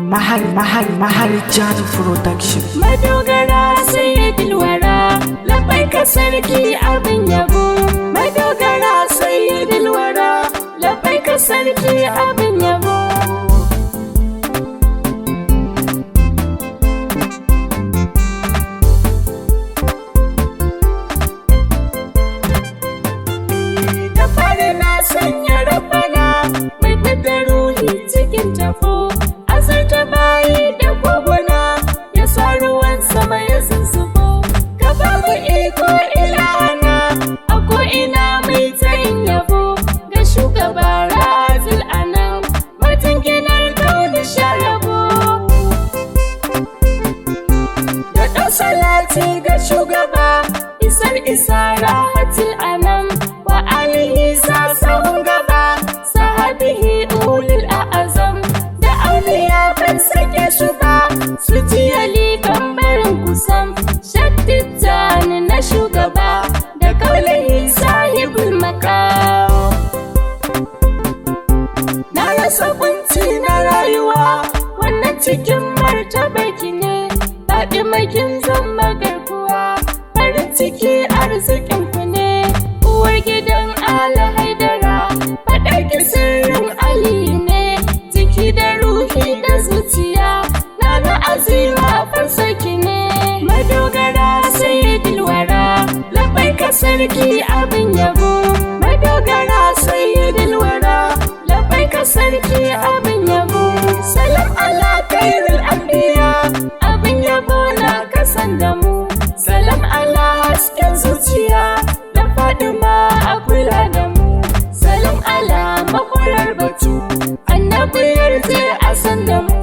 Maryam production. Madogara sayyadil wara, labbaika sarki abin yabo. Madogara sayyadil wara, labbaika sarki abin yabo. Da fari na sanya rabbana mai da ruhi cikin tafo. Azurta bayi da koguna ya sa ruwan sama ya zuzzubo. Ka babu iko ilahana a ko'ina mai tsayin yabo. Ga shugaba razil anan mutum ginar kauni sharabo. Da ɗau salati ga shugaba isar rahatil anan wa alihi sa sahun gaba sahabihi ulil a'azam. Ban sake su ba su ji yalikan barin kusan shaddidani na shugaba da kaulahi sahibul makam. Na rasa kunci na rayuwa wannan cikin martabarki ne, daɗi makin zama garkuwa farin ciki arzikinku ne. Uwar gidan ala haidara faɗarki sirrin aliyu ne, jiki da ruhi da zuciya na azima farsaki ne. Madogara sayyadil wara, labbaika sarki abin yabo. Madogara sayyadil wara, labbaika sarki abin yabo. Salam ala khairul anbiya, abin yabo na kasan da mu. Salam ala hasken zuciya da Fadima a kula da mu. Salam ala makwarar batu, annabiyar zai asan da mu.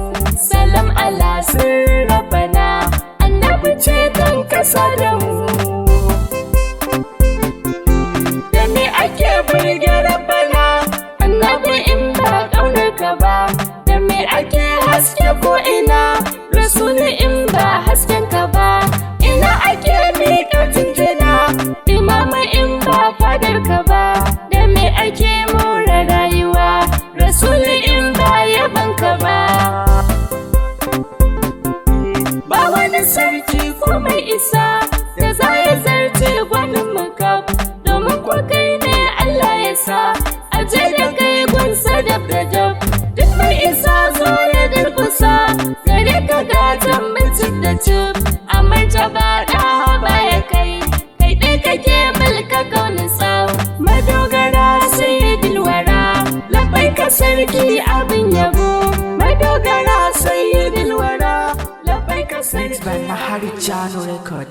Salam ala sirrin rabbana, annabi ce kan kasa da mu. Da me ake burge rabbana, annabi in ba ƙaunar ka ba. Da me ake haske ko ina, rasuli in ba hasken ka ba. Ina ake miƙa jinjina, imama in ba fadar ka ba. Da me ake more rayuwa, rasuli in ba yaban ka ba. Ba wani sarki ko mai isa da za ya zarce gwanin makab, domin kwa kai ne Allah ya sa aje da kai gunsa dab da dab. Duk mai isa zo ya durkusa gare ka gatan mutum da cip, a martaba da baya kai kai ɗai kake mulka kaunin tsau. Madogara sayyadil wara, labbaika sarki abin yabo. Madogara sayyadil wara, labbaika sarki. It's by Maryam record.